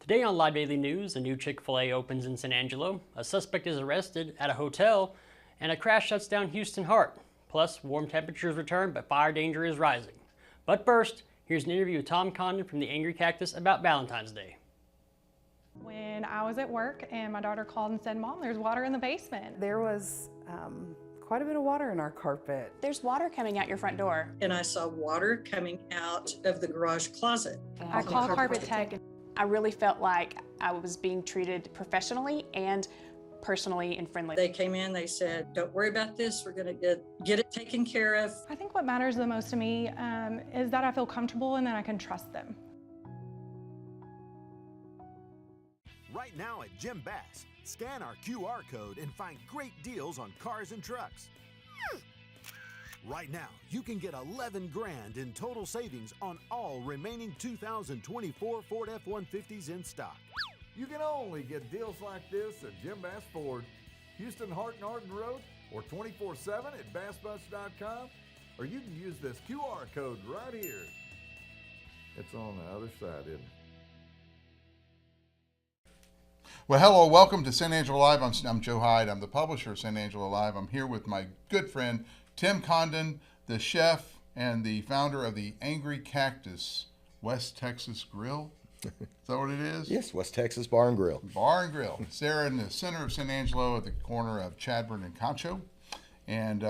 Today on Live Daily News, a new Chick-fil-A opens in San Angelo, a suspect is arrested at a hotel, and a crash shuts down Houston Harte. Plus, warm temperatures return, but fire danger is rising. But first, here's an interview with Tim Condon from the Angry Cactus about Valentine's Day. When I was at work and my daughter called and said, "Mom, there's water in the basement." There was quite a bit of water in our carpet. There's water coming out your front door. And I saw water coming out of the garage closet. I called Carpet Tech. I really felt like I was being treated professionally and personally and friendly. They came in, they said, "Don't worry about this, we're gonna get it taken care of." I think what matters the most to me is that I feel comfortable and that I can trust them. Right now at Jim Bass, scan our QR code and find great deals on cars and trucks. Right now, you can get 11 grand in total savings on all remaining 2024 Ford F-150s in stock. You can only get deals like this at Jim Bass Ford, Houston Harte and Arden Road, or 24/7 at bassbus.com, or you can use this QR code right here. It's on the other side, isn't it? Well, hello, welcome to San Angelo Live. I'm Joe Hyde. I'm the publisher of San Angelo Live. I'm here with my good friend, Tim Condon, the chef and the founder of the Angry Cactus West Texas Grill. Is that what it is? Yes, West Texas Bar and Grill. Bar and Grill. It's there in the center of San Angelo at the corner of Chadbourne and Concho. And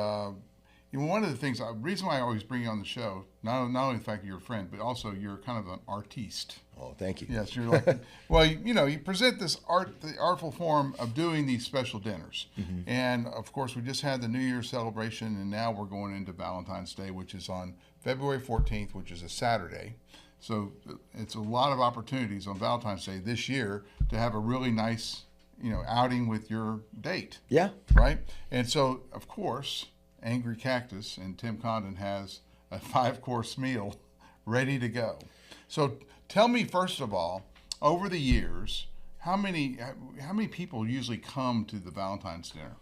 one of the things, reason why I always bring you on the show, not only the fact that you're a friend, but also you're kind of an artiste. Oh, thank you. Yes, you're like, well, you present this the artful form of doing these special dinners. Mm-hmm. And of course, we just had the New Year's celebration, and now we're going into Valentine's Day, which is on February 14th, which is a Saturday. So it's a lot of opportunities on Valentine's Day this year to have a really nice, outing with your date. Yeah. Right? And so, of course, Angry Cactus and Tim Condon has a 5-course meal ready to go. So tell me, first of all, over the years, how many people usually come to the Valentine's dinner?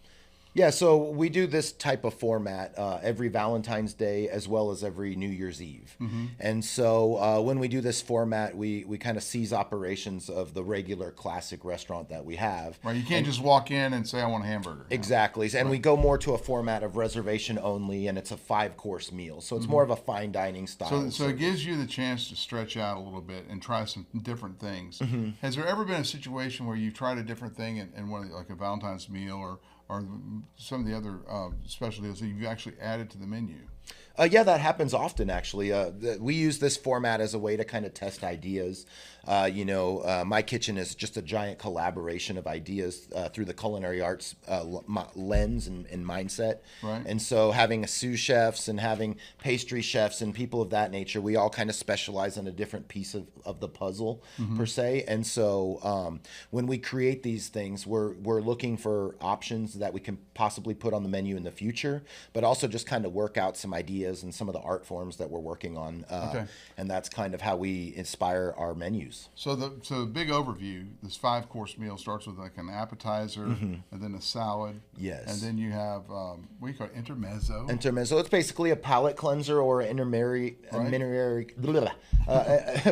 Yeah, so we do this type of format every Valentine's Day as well as every New Year's Eve. Mm-hmm. And so when we do this format, we kind of seize operations of the regular classic restaurant that we have. Right, you can't just walk in and say, "I want a hamburger." Exactly, and right. We go more to a format of reservation only, and it's a 5-course meal. So it's more of a fine dining style. So it gives you the chance to stretch out a little bit and try some different things. Mm-hmm. Has there ever been a situation where you've tried a different thing in one of like a Valentine's meal or some of the other special deals that you've actually added to the menu? Yeah, that happens often, actually. We use this format as a way to kind of test ideas. My kitchen is just a giant collaboration of ideas through the culinary arts lens and mindset. Right. And so having sous chefs and having pastry chefs and people of that nature, we all kind of specialize on a different piece of the puzzle, mm-hmm. per se. And so when we create these things, we're looking for options that we can possibly put on the menu in the future, but also just kind of work out some ideas and some of the art forms that we're working on. Okay. And that's kind of how we inspire our menus. So the big overview, this 5-course meal starts with like an appetizer, mm-hmm. and then a salad. Yes. And then you have, what do you call it, intermezzo? Intermezzo. It's basically a palate cleanser or an intermediate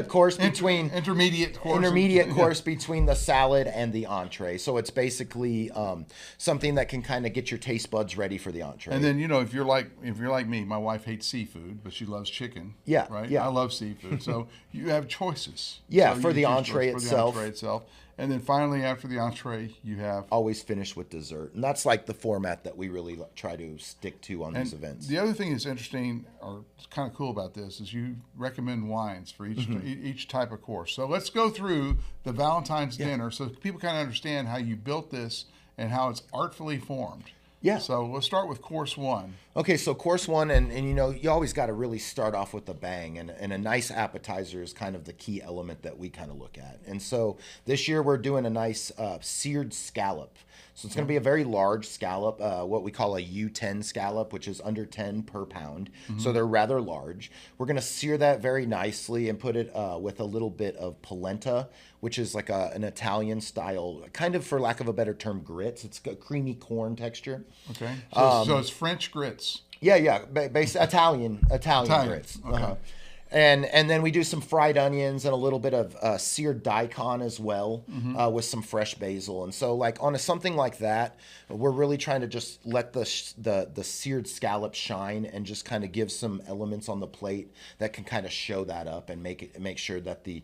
course between... Intermediate course. Intermediate course between the salad and the entree. So it's basically something that can kind of get your taste buds ready for the entree. And then, if you're like me, my wife hates seafood, but she loves chicken. Yeah. Right? Yeah. I love seafood. So you have choices. Yeah, so for the entree itself. And then finally, after the entree, you have... Always finish with dessert. And that's like the format that we really try to stick to on these events. The other thing that's interesting or kind of cool about this is you recommend wines for each type of course. So let's go through the Valentine's dinner so people kind of understand how you built this and how it's artfully formed. Yeah. So let's start with course 1. Okay, so course 1, and you always got to really start off with a bang, and a nice appetizer is kind of the key element that we kind of look at. And so this year we're doing a nice seared scallop. So it's going to be a very large scallop, what we call a U10 scallop, which is under 10 per pound. Mm-hmm. So they're rather large. We're going to sear that very nicely and put it with a little bit of polenta, which is like an Italian style, kind of, for lack of a better term, grits. It's got creamy corn texture. Okay. So it's French grits. Yeah. Italian grits. Okay. And then we do some fried onions and a little bit of seared daikon as well, with some fresh basil. And so, like on something like that, we're really trying to just let the seared scallop shine and just kind of give some elements on the plate that can kind of show that up and make sure that the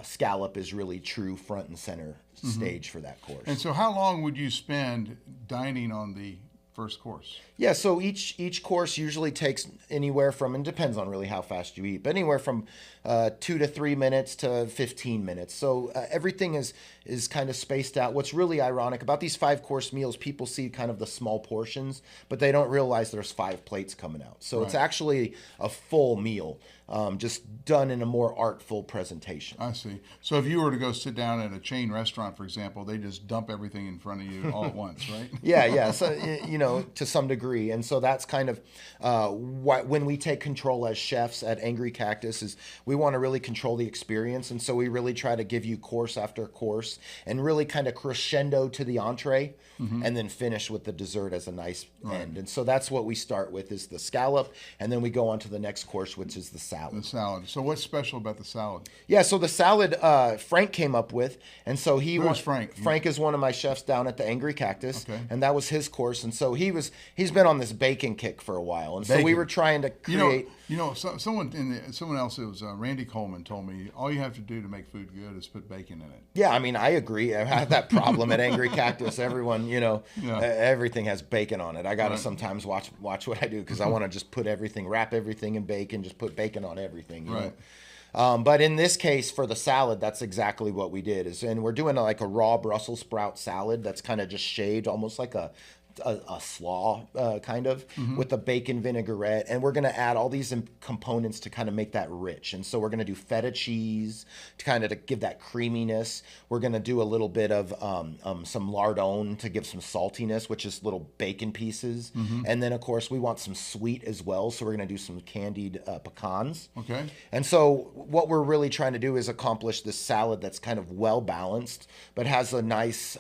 scallop is really true front and center stage for that course. And so, how long would you spend dining on the first course? Yeah, so each course usually takes anywhere from, and depends on really how fast you eat, but anywhere from 2 to 3 minutes to 15 minutes. So everything is kind of spaced out. What's really ironic about these 5-course meals, people see kind of the small portions, but they don't realize there's 5 plates coming out. So it's actually a full meal, just done in a more artful presentation. I see. So if you were to go sit down at a chain restaurant, for example, they just dump everything in front of you all at once, right? Yeah. So, to some degree. And so that's kind of when we take control as chefs at Angry Cactus, is we want to really control the experience. And so we really try to give you course after course and really kind of crescendo to the entree and then finish with the dessert as a nice end. And so that's what we start with, is the scallop. And then we go on to the next course, which is the salad. The salad. So what's special about the salad? Yeah, so the salad Frank came up with, and so Who's Frank? Frank is one of my chefs down at the Angry Cactus, and that was his course. And so he's been on this bacon kick for a while, and so we were trying to create. Someone else, it was Randy Coleman, told me all you have to do to make food good is put bacon in it. Yeah, I mean, I agree. I have that problem at Angry Cactus. Everyone, everything has bacon on it. I gotta sometimes watch what I do, because I want to just wrap everything in bacon, just put bacon on everything. You know? But in this case, for the salad, that's exactly what we did. And we're doing like a raw Brussels sprout salad that's kind of just shaved, almost like a slaw kind of, with a bacon vinaigrette, and we're going to add all these components to kind of make that rich. And so we're going to do feta cheese to kind of give that creaminess. We're going to do a little bit of some lardon to give some saltiness, which is little bacon pieces. And then of course we want some sweet as well, so we're going to do some candied pecans. Okay. And so what we're really trying to do is accomplish this salad that's kind of well balanced, but has a nice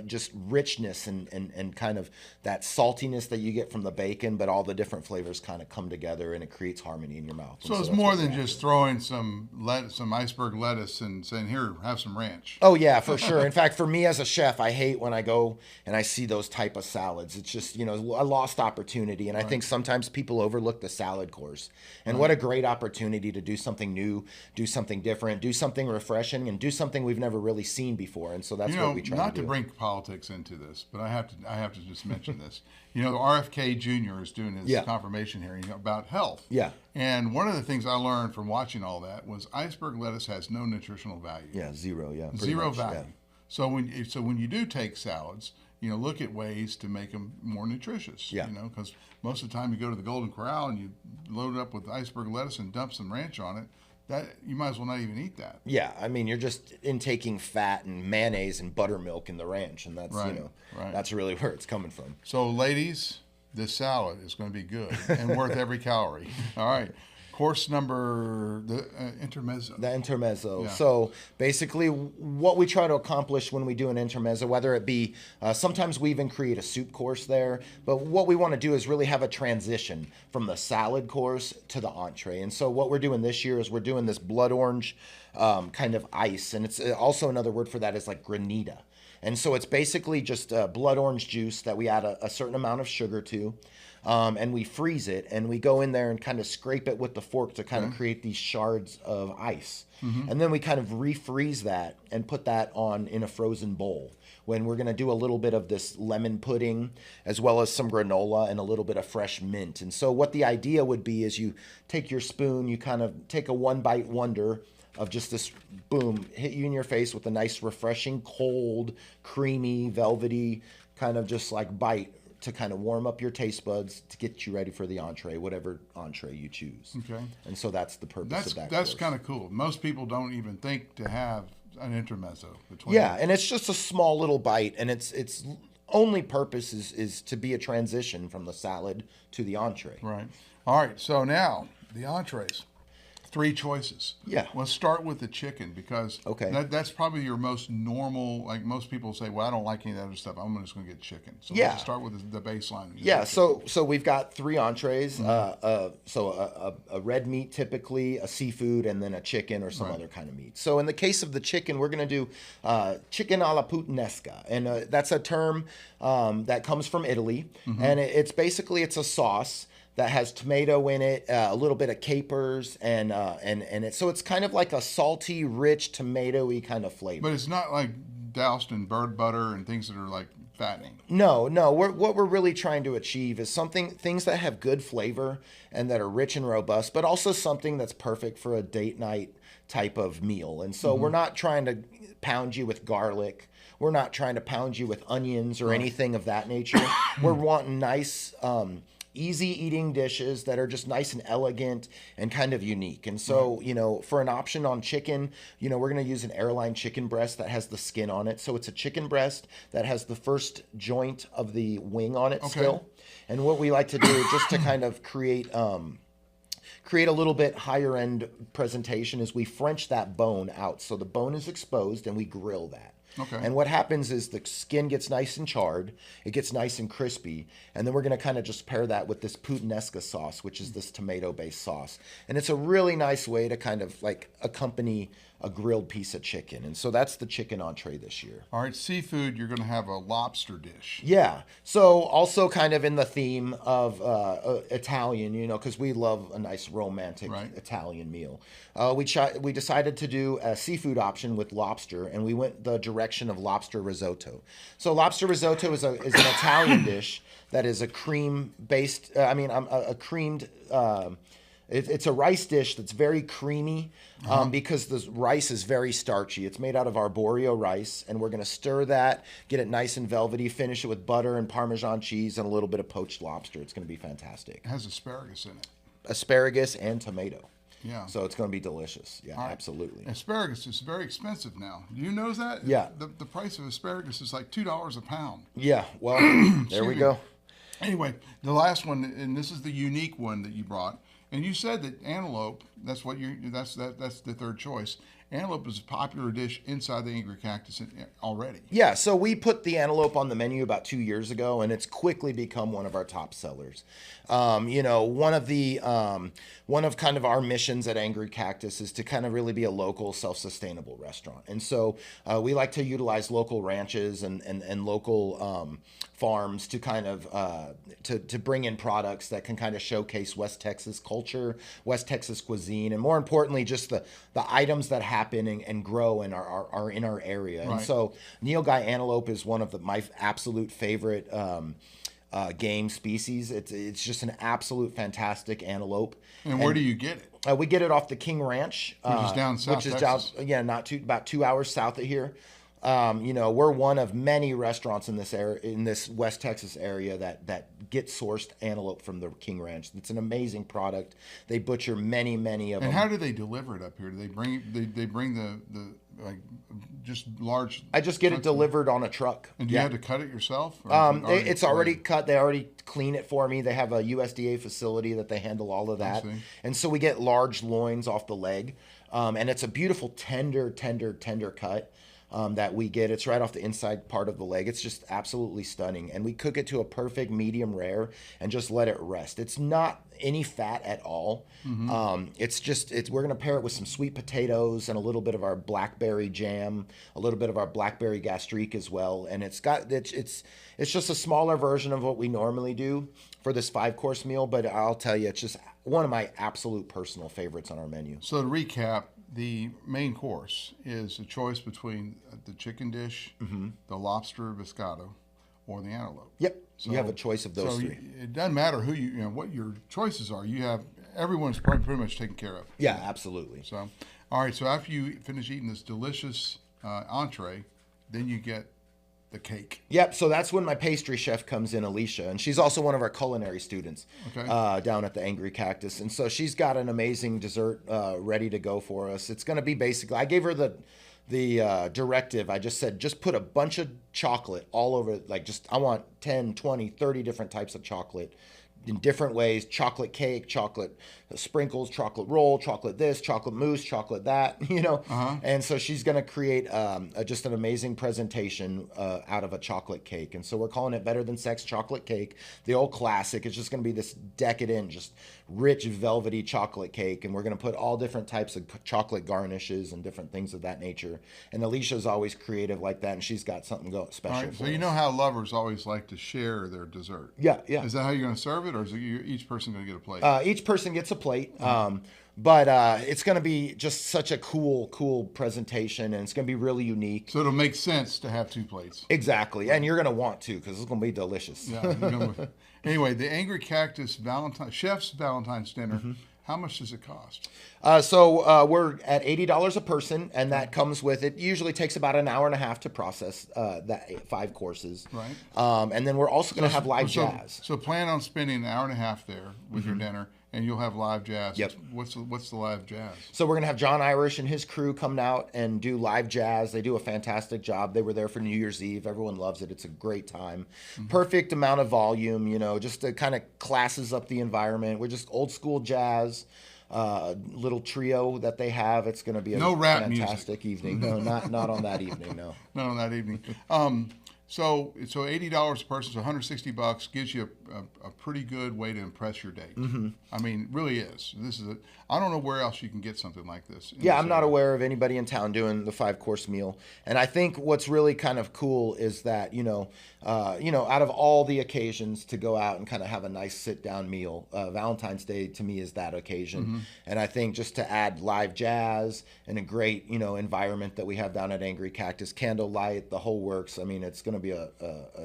just richness and kind of that saltiness that you get from the bacon, but all the different flavors kind of come together and it creates harmony in your mouth. So it's more than just throwing some iceberg lettuce and saying, here, have some ranch. Oh yeah, for sure. In fact, for me as a chef, I hate when I go and I see those type of salads. It's just, a lost opportunity. And I think sometimes people overlook the salad course. And what a great opportunity to do something new, do something different, do something refreshing, and do something we've never really seen before. And so that's what we try to do. Not to bring politics into this, but I have to just mention this. The RFK Jr. is doing his confirmation hearing about health. Yeah. And one of the things I learned from watching all that was iceberg lettuce has no nutritional value. Yeah, zero. Yeah, zero value. Yeah. So when you do take salads, look at ways to make them more nutritious. Yeah. Because most of the time you go to the Golden Corral and you load it up with iceberg lettuce and dump some ranch on it. That you might as well not even eat that. Yeah, I mean, you're just intaking fat and mayonnaise and buttermilk in the ranch, and that's that's really where it's coming from. So, ladies, this salad is going to be good and worth every calorie. All right. Course number, the intermezzo. The intermezzo. Yeah. So basically what we try to accomplish when we do an intermezzo, whether it be, sometimes we even create a soup course there, but what we want to do is really have a transition from the salad course to the entree. And so what we're doing this year is we're doing this blood orange kind of ice, and it's also another word for that is like granita. And so it's basically just blood orange juice that we add a certain amount of sugar to. And we freeze it, and we go in there and kind of scrape it with the fork to kind of create these shards of ice. And then we kind of refreeze that and put that on in a frozen bowl, when we're going to do a little bit of this lemon pudding, as well as some granola and a little bit of fresh mint. And so what the idea would be is you take your spoon, you kind of take a one bite wonder of just this, boom, hit you in your face with a nice refreshing, cold, creamy, velvety kind of just like bite, to kind of warm up your taste buds to get you ready for the entree, whatever entree you choose. Okay. And so that's the purpose of that. That's kind of cool. Most people don't even think to have an intermezzo between. Yeah, and it's just a small little bite, and its only purpose is to be a transition from the salad to the entree. Right. All right. So now the entrees. 3 choices. Yeah. Let's start with the chicken because that's probably your most normal. Like most people say, well, I don't like any of that other stuff. I'm just going to get chicken. So let's start with the baseline. Yeah. So we've got 3 entrees. So a red meat typically, a seafood, and then a chicken or some other kind of meat. So in the case of the chicken, we're going to do chicken alla puttanesca, and that's a term that comes from Italy, and it's basically a sauce that has tomato in it, a little bit of capers, and so it's kind of like a salty, rich, tomatoey kind of flavor. But it's not like doused in bird butter and things that are like fattening. No. What we're really trying to achieve is things that have good flavor and that are rich and robust, but also something that's perfect for a date night type of meal. And so we're not trying to pound you with garlic. We're not trying to pound you with onions or anything of that nature. We're wanting nice, easy eating dishes that are just nice and elegant and kind of unique. And so, for an option on chicken, we're going to use an airline chicken breast that has the skin on it. So it's a chicken breast that has the first joint of the wing on it still. And what we like to do is just to kind of create a little bit higher end presentation is we French that bone out. So the bone is exposed and we grill that. Okay. And what happens is the skin gets nice and charred, it gets nice and crispy, and then we're going to kind of just pair that with this puttanesca sauce, which is this tomato-based sauce. And it's a really nice way to kind of like accompany a grilled piece of chicken. And so that's the chicken entree this year. All right, seafood, you're going to have a lobster dish. Yeah. So also kind of in the theme of Italian, because we love a nice romantic Italian meal. We decided to do a seafood option with lobster, and we went the direction of lobster risotto. So lobster risotto is an Italian dish that is a cream-based, a creamed... It's a rice dish that's very creamy because the rice is very starchy. It's made out of arborio rice, and we're going to stir that, get it nice and velvety, finish it with butter and Parmesan cheese and a little bit of poached lobster. It's going to be fantastic. It has asparagus in it. Asparagus and tomato. Yeah. So it's going to be delicious. Yeah, absolutely. Asparagus is very expensive now. Do you know that? Yeah. The price of asparagus is like $2 a pound. Yeah, well, there we go. Anyway, the last one, and this is the unique one that you brought. And you said that antelope, that's the third choice. Antelope is a popular dish inside the Angry Cactus already. Yeah, so we put the antelope on the menu about 2 years ago, and it's quickly become one of our top sellers. One of kind of our missions at Angry Cactus is to kind of really be a local, self-sustainable restaurant. And so we like to utilize local ranches and local farms to kind of to bring in products that can kind of showcase West Texas culture, West Texas cuisine, and more importantly, just the items that happen and grow and are in our area. Right. And so Nilgai antelope is one of my absolute favorite game species. It's just an absolute fantastic antelope. And where do you get it? We get it off the King Ranch, which is down south Texas. About 2 hours south of here. We're one of many restaurants in this West Texas area that get sourced antelope from the King Ranch. It's an amazing product. They butcher many of them. And how do they deliver it up here? Do they bring the like just large? I just get it delivered on a truck. And do you have to cut it yourself? It's already cut. They already clean it for me. They have a USDA facility that they handle all of that. And so we get large loins off the leg, and it's a beautiful tender cut. That we get. It's right off the inside part of the leg. It's just absolutely stunning. And we cook it to a perfect medium rare and just let it rest. It's not any fat at all. Mm-hmm. We're going to pair it with some sweet potatoes and a little bit of our blackberry jam, a little bit of our blackberry gastrique as well. And it's just a smaller version of what we normally do for this 5-course meal. But I'll tell you, it's just one of my absolute personal favorites on our menu. So to recap, the main course is a choice between the chicken dish, the lobster biscotto, or the antelope. Yep. So you have a choice of those three. It doesn't matter what your choices are. Everyone's pretty much taken care of. Yeah, absolutely. So, all right. So after you finish eating this delicious entree, then you get the cake. Yep. So that's when my pastry chef comes in, Alicia, and she's also one of our culinary students down at the Angry Cactus. And so she's got an amazing dessert ready to go for us. It's going to be basically, I gave her the directive. I just said, just put a bunch of chocolate all over, I want 10, 20, 30 different types of chocolate in different ways: chocolate cake, chocolate sprinkles, chocolate roll, chocolate this, chocolate mousse, chocolate that, you know. And so she's going to create just an amazing presentation out of a chocolate cake. And so we're calling it Better Than Sex Chocolate Cake, the old classic. It's just going to be this decadent, just rich, velvety chocolate cake. And we're going to put all different types of chocolate garnishes and different things of that nature. And Alicia's always creative like that, and she's got something special. All right, so for you us. know how lovers always like to share their dessert. Yeah, yeah. Is that how you're going to serve it, or is it each person going to get a plate? Each person gets a plate. But it's going to be just such a cool presentation, and it's going to be really unique. So it'll make sense to have 2 plates. Exactly, and you're going to want to, because it's going to be delicious. Yeah. Anyway, the Angry Cactus Chef's Valentine's dinner. How much does it cost? So we're at $80 a person, and that comes with it. Usually takes about an hour and a half to process that 5 courses. Right. And then we're also going to have live jazz. So plan on spending an hour and a half there with your dinner, and you'll have live jazz. Yep. What's the live jazz? So we're going to have John Irish and his crew coming out and do live jazz. They do a fantastic job. They were there for New Year's Eve. Everyone loves it. It's a great time. Perfect amount of volume, you know, just to kind of classes up the environment. We're just old school jazz. Little trio that they have. It's going to be a fantastic evening. No, not on that evening. No, not on that evening. So $80 a person, so $160 gives you a pretty good way to impress your date. I mean, really is. I don't know where else you can get something like this. Yeah, I'm not aware of anybody in town doing the 5-course meal. And I think what's really kind of cool is that, out of all the occasions to go out and kind of have a nice sit-down meal, Valentine's Day to me is that occasion. And I think just to add live jazz and a great, environment that we have down at Angry Cactus, candlelight, the whole works. I mean, it's going to be a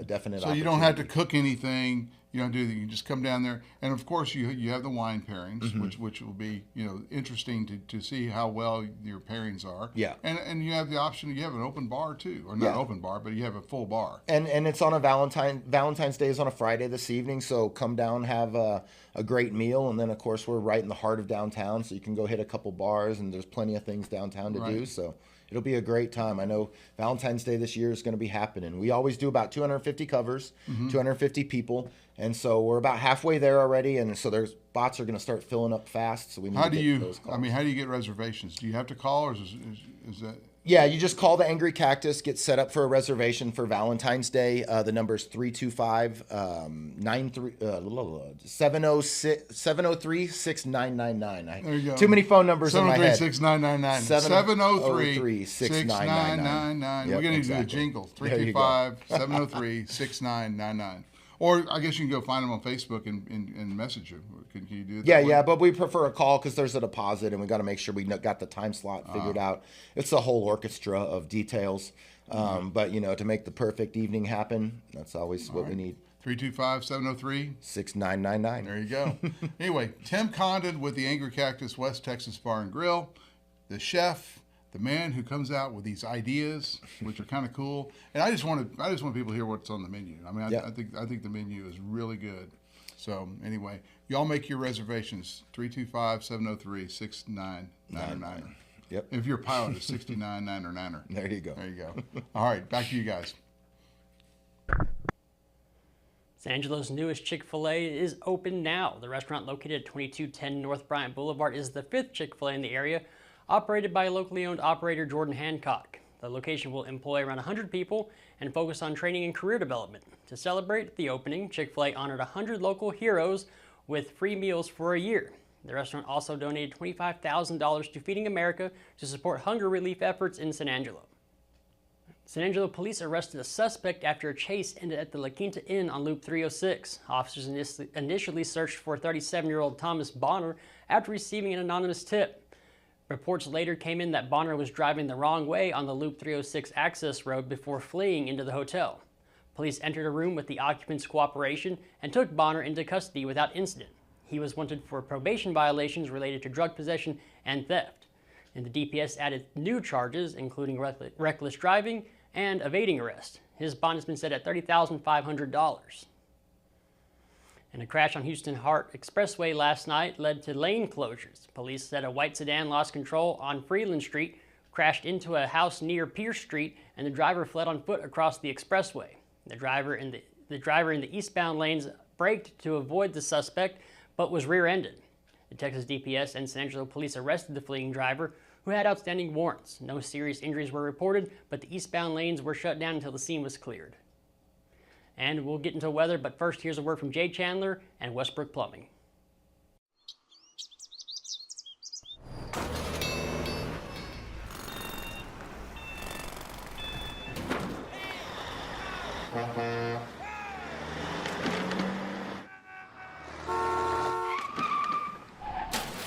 definite So you don't have to cook anything. You don't do that. You just come down there, and of course you have the wine pairings, which will be interesting to see how well your pairings are. Yeah. And you have the option. You have an open bar too, or not an open bar, but you have a full bar. And it's on a Valentine's Day is on a Friday this evening, so come down, have a great meal, and then of course we're right in the heart of downtown, so you can go hit a couple bars, and there's plenty of things downtown to do. So it'll be a great time. I know Valentine's Day this year is going to be happening. We always do about 250 covers, 250 people. And so we're about halfway there already, and so their spots are going to start filling up fast. So we need to get those calls. How do you get reservations? Do you have to call, or is that? Yeah, you just call the Angry Cactus, get set up for a reservation for Valentine's Day. The number is 703-6999. There you go. Too many phone numbers in my head. 703-6999. 703-6999. We're going to do a jingle. 325-703-6999. Or I guess you can go find them on Facebook and message them. Can you do that? Yeah, but we prefer a call because there's a deposit, and we got to make sure we got the time slot figured out. It's a whole orchestra of details. But, to make the perfect evening happen, that's always what we need. 325-703-6999. There you go. Anyway, Tim Condon with the Angry Cactus West Texas Bar and Grill, the chef, the man who comes out with these ideas, which are kind of cool. And I just want people to hear what's on the menu. I mean, I think the menu is really good. So anyway, y'all make your reservations, 325-703-6999. Yep. If your pilot is 6999er. There you go. There you go. All right, back to you guys. San Angelo's newest Chick-fil-A is open now. The restaurant, located at 2210 North Bryant Boulevard, is the 5th Chick-fil-A in the area, operated by locally owned operator Jordan Hancock. The location will employ around 100 people and focus on training and career development. To celebrate the opening, Chick-fil-A honored 100 local heroes with free meals for a year. The restaurant also donated $25,000 to Feeding America to support hunger relief efforts in San Angelo. San Angelo police arrested a suspect after a chase ended at the La Quinta Inn on Loop 306. Officers initially searched for 37-year-old Thomas Bonner after receiving an anonymous tip. Reports later came in that Bonner was driving the wrong way on the Loop 306 access road before fleeing into the hotel. Police entered a room with the occupant's cooperation and took Bonner into custody without incident. He was wanted for probation violations related to drug possession and theft. And the DPS added new charges, including reckless driving and evading arrest. His bond has been set at $30,500. And a crash on Houston Harte Expressway last night led to lane closures. Police said a white sedan lost control on Freeland Street, crashed into a house near Pierce Street, and the driver fled on foot across the expressway. The driver in the eastbound lanes braked to avoid the suspect, but was rear-ended. The Texas DPS and San Angelo police arrested the fleeing driver, who had outstanding warrants. No serious injuries were reported, but the eastbound lanes were shut down until the scene was cleared. And we'll get into weather, but first here's a word from Jay Chandler and Westbrook Plumbing.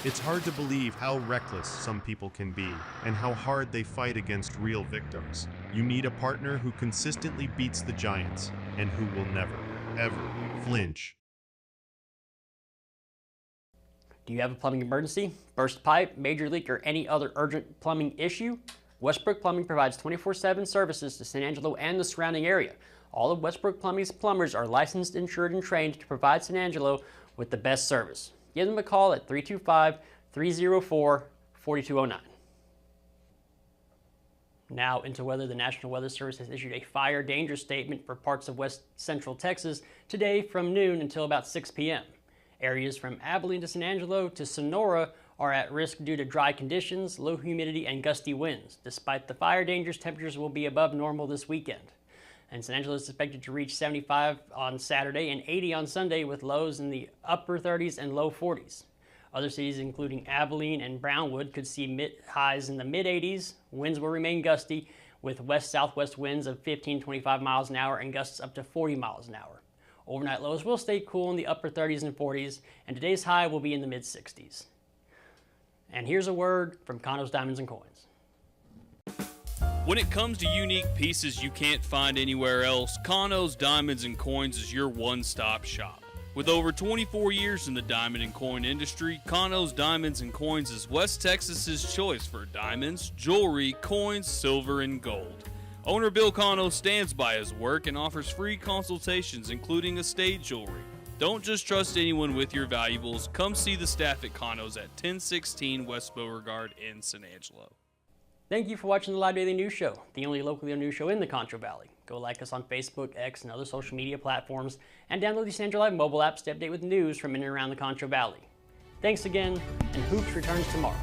It's hard to believe how reckless some people can be and how hard they fight against real victims. You need a partner who consistently beats the giants and who will never, ever flinch. Do you have a plumbing emergency, burst pipe, major leak, or any other urgent plumbing issue? Westbrook Plumbing provides 24/7 services to San Angelo and the surrounding area. All of Westbrook Plumbing's plumbers are licensed, insured, and trained to provide San Angelo with the best service. Give them a call at 325-304-4209. Now into weather. The National Weather Service has issued a fire danger statement for parts of west central Texas today from noon until about 6 p.m. Areas from Abilene to San Angelo to Sonora are at risk due to dry conditions, low humidity, and gusty winds. Despite the fire dangers, temperatures will be above normal this weekend. And San Angelo is expected to reach 75 on Saturday and 80 on Sunday, with lows in the upper 30s and low 40s. Other cities, including Abilene and Brownwood, could see highs in the mid-80s. Winds will remain gusty, with west-southwest winds of 15-25 miles an hour and gusts up to 40 miles an hour. Overnight lows will stay cool in the upper 30s and 40s, and today's high will be in the mid-60s. And here's a word from Condon's Diamonds and Coins. When it comes to unique pieces you can't find anywhere else, Condon's Diamonds and Coins is your one-stop shop. With over 24 years in the diamond and coin industry, Condon's Diamonds and Coins is West Texas's choice for diamonds, jewelry, coins, silver, and gold. Owner Bill Condon stands by his work and offers free consultations, including estate jewelry. Don't just trust anyone with your valuables. Come see the staff at Condon's at 1016 West Beauregard in San Angelo. Thank you for watching the Live Daily News Show, the only locally owned news show in the Concho Valley. Go like us on Facebook, X, and other social media platforms, and download the San Angelo Live mobile app to stay updated with news from in and around the Concho Valley. Thanks again, and Hoops returns tomorrow.